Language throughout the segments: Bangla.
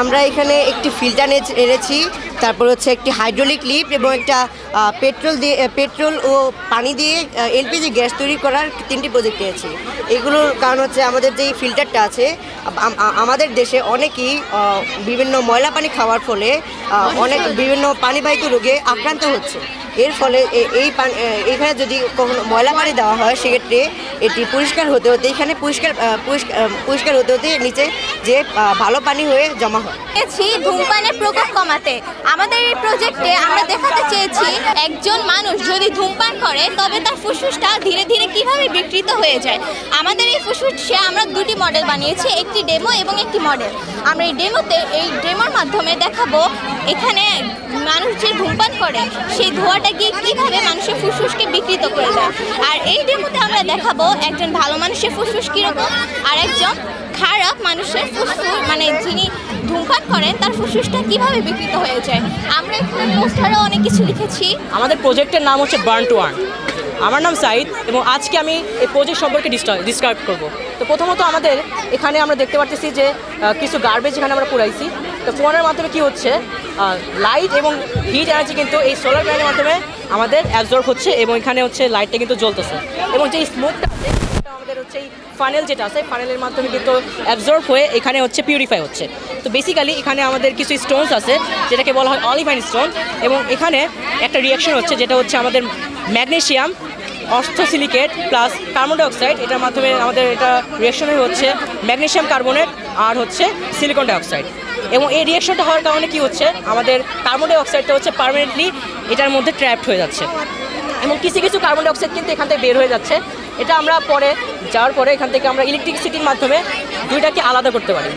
আমরা এখানে একটি ফিল্টার এনেছি, তারপর হচ্ছে একটি হাইড্রোলিক লিফট এবং একটা পেট্রোল ও পানি দিয়ে এলপিজি গ্যাস তৈরি করার 3টি প্রজেক্ট নিয়েছি। এগুলোর কারণ হচ্ছে আমাদের যেই ফিল্টারটা আছে, আমাদের দেশে অনেকেই বিভিন্ন ময়লা পানি খাওয়ার ফলে অনেক বিভিন্ন পানিবাহিত রোগে আক্রান্ত হচ্ছে। এর ফলে এইখানে যদি কখনো ময়লা পানি দেওয়া হয়, সেক্ষেত্রে এটি পরিষ্কার হতে হতে এখানে পরিষ্কার হতে হতে নিচে যে ভালো পানি হয়ে জমা হয়। ধূমপানের প্রকোপ কমাতে আমাদের এই প্রজেক্টে আমরা দেখাতে চেয়েছি একজন মানুষ যদি ধূমপান করে তবে তার ফুসফুসটা ধীরে ধীরে কিভাবে বিকৃত হয়ে যায়। আমাদের এই ফুসফুসে আমরা 2টি মডেল বানিয়েছি, একটি ডেমো এবং একটি মডেল। আমরা এই ডেমোর মাধ্যমে দেখাবো এখানে মানুষ যে ধূমপান করে সেই ধোঁয়াটা গিয়ে কীভাবে মানুষের ফুসফুসকে বিকৃত করে দেয়। আর এই ডেমোতে আমরা দেখাবো একজন ভালো মানুষের ফুসফুস কীরকম আর একজন খারাপ মানুষের ফুসফুস, মানে যিনি ধূমপান করেন তার ফুসফুসটা কীভাবে বিকৃত হয়ে যায়। আমরা এখানে পোস্টারও অনেক কিছু লিখেছি। আমাদের প্রজেক্টের নাম হচ্ছে বার্ন টু আর্ন। আমার নাম সাইদ এবং আজকে আমি এই প্রজেক্ট সম্পর্কে ডিসক্রাইব করব। তো প্রথমত আমাদের এখানে আমরা দেখতে পাচ্ছি যে কিছু গার্বেজ এখানে আমরা পুরাইছি। তো পোড়ানোর মাধ্যমে কি হচ্ছে, লাইট এবং হিট এনার্জি কিন্তু এই সোলার প্যানেলের মাধ্যমে আমাদের অ্যাবজর্ব হচ্ছে এবং এখানে হচ্ছে লাইটটা কিন্তু জ্বলতেছে এবং যে স্মোকটা আছে আমাদের হচ্ছে এই ফানেল যেটা আছে, ফানেলের মাধ্যমে কিন্তু অ্যাবজর্ব হয়ে এখানে হচ্ছে পিউরিফাই হচ্ছে। তো বেসিক্যালি এখানে আমাদের কিছু স্টোনস আছে যেটাকে বলা হয় অলিভাইন স্টোন এবং এখানে একটা রিয়াকশন হচ্ছে যেটা হচ্ছে আমাদের ম্যাগনেশিয়াম অর্থোসিলিকেট প্লাস কার্বন ডাইঅক্সাইড, এটার মাধ্যমে আমাদের এটা রিয়াকশন হচ্ছে ম্যাগনেশিয়াম কার্বনেট আর হচ্ছে সিলিকন ডাইঅক্সাইড। এবং এই রিয়াকশনটা হওয়ার কারণে কি হচ্ছে, আমাদের কার্বন ডাইঅক্সাইডটা হচ্ছে পার্মানেন্টলি এটার মধ্যে ট্র্যাপড হয়ে যাচ্ছে এবং কিছু কার্বন ডাইঅক্সাইড কিন্তু এখান থেকে বের হয়ে যাচ্ছে। এটা আমরা যাওয়ার পরে এখান থেকে আমরা ইলেকট্রিসিটির মাধ্যমে দুইটাকে আলাদা করতে পারি।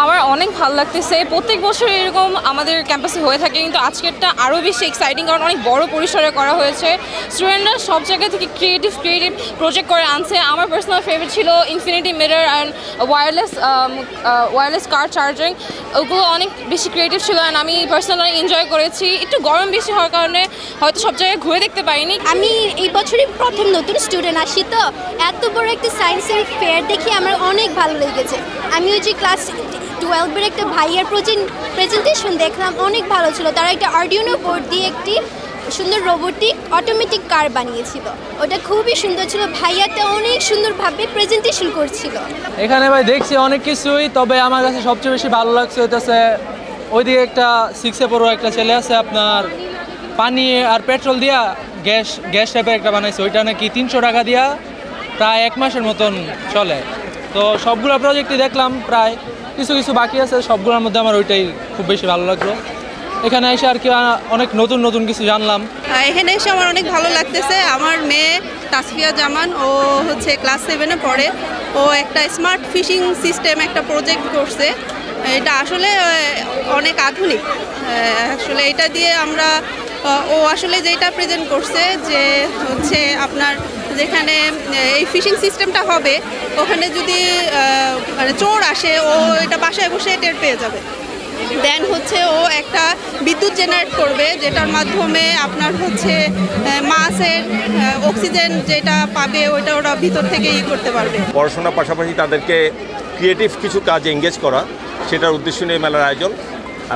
আমার অনেক ভালো লাগতেছে। প্রত্যেক বছর এরকম আমাদের ক্যাম্পাসে হয়ে থাকে, কিন্তু আজকেরটা আরও বেশি এক্সাইটিং কারণ অনেক বড় পরিসরে করা হয়েছে। স্টুডেন্টরা সব জায়গা থেকে ক্রিয়েটিভ প্রজেক্ট করে আনছে। আমার পার্সোনাল ফেভারিট ছিল infinity mirror and wireless car charging. ওগুলো অনেক বেশি ক্রিয়েটিভ ছিল অ্যান্ড আমি পার্সোনালি এনজয় করেছি। একটু গরম বেশি হওয়ার কারণে হয়তো সব জায়গায় ঘুরে দেখতে পাইনি। আমি এই বছরই প্রথম নতুন স্টুডেন্ট আসি, তো এত বড় একটা সায়েন্সের ফেয়ার দেখে আমার অনেক ভালো লেগেছে। আমি ওই যে ক্লাস 12-এর একটা ভাইয়ার প্রেজেন্টেশন দেখলাম, অনেক ভালো ছিল। তারা একটা আর্ডিনো বোর্ড দিয়ে একটি সুন্দর রোবোটিক অটোমেটিক কার বানিয়েছিল, ওটা খুবই সুন্দর ছিল। ভাইয়াটা অনেক সুন্দরভাবে প্রেজেন্টেশন করছিল। এখানে ভাই দেখছি অনেক কিছুই, তবে আমার কাছে সবচেয়ে বেশি ভালো লাগছে হইতেছে ওইদিকে একটা 6-এ পড়ো একটা ছেলে আছে, আপনার পানি আর পেট্রোল দিয়া গ্যাস টাইপের একটা বানাইছে। ওইটা নাকি 300 টাকা দিয়া প্রায় 1 মাসের মতন চলে। তো সবগুলো প্রজেক্টই দেখলাম, প্রায় কিছু বাকি আছে। সবগুলোর মধ্যে আমার ওইটাই খুব বেশি ভালো লাগলো। এখানে এসে আর কি অনেক নতুন কিছু জানলাম। এখানে এসে আমার অনেক ভালো লাগতেছে। আমার মেয়ে তাসফিয়া জামান, ও হচ্ছে ক্লাস 7-এ পড়ে। ও একটা স্মার্ট ফিশিং সিস্টেম একটা প্রজেক্ট করছে। এটা আসলে অনেক আধুনিক। আসলে এটা দিয়ে ও আসলে যেটা প্রেজেন্ট করছে যে হচ্ছে আপনার যেখানে এই ফিশিং সিস্টেমটা হবে, ওখানে যদি মানে চোর আসে, ও এটা বাসায় বসে টের পেয়ে যাবে। দেন হচ্ছে ও একটা বিদ্যুৎ জেনারেট করবে, যেটার মাধ্যমে আপনার হচ্ছে মাছের অক্সিজেন যেটা পাবে ওইটা ওরা ভিতর থেকে করতে পারবে। পড়াশোনার পাশাপাশি তাদেরকে ক্রিয়েটিভ কিছু কাজে এঙ্গেজ করা, সেটার উদ্দেশ্য নিয়ে মেলার আয়োজন।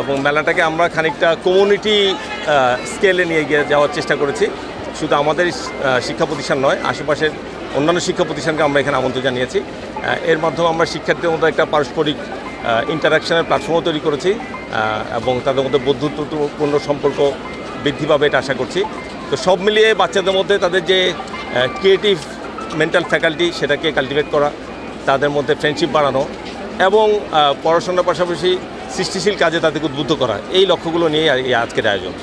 এবং মেলাটাকে আমরা খানিকটা কমিউনিটি স্কেলে নিয়ে গিয়ে যাওয়ার চেষ্টা করেছি। শুধু আমাদের শিক্ষা প্রতিষ্ঠান নয়, আশেপাশের অন্যান্য শিক্ষা প্রতিষ্ঠানকে আমরা এখানে আমন্ত্রণ জানিয়েছি। এর মাধ্যমে আমরা শিক্ষার্থীদের মধ্যে একটা পারস্পরিক ইন্টারাকশনের প্ল্যাটফর্মও তৈরি করেছি এবং তাদের মধ্যে বন্ধুত্বপূর্ণ সম্পর্ক বৃদ্ধি পাবে এটা আশা করছি। তো সব মিলিয়ে বাচ্চাদের মধ্যে তাদের যে ক্রিয়েটিভ মেন্টাল ফ্যাকাল্টি সেটাকে কাল্টিভেট করা, তাদের মধ্যে ফ্রেন্ডশিপ বাড়ানো এবং পড়াশোনার পাশাপাশি সৃষ্টিশীল কাজে তাদেরকে উদ্বুদ্ধ করা, এই লক্ষ্যগুলো নিয়ে আজকের আয়োজন।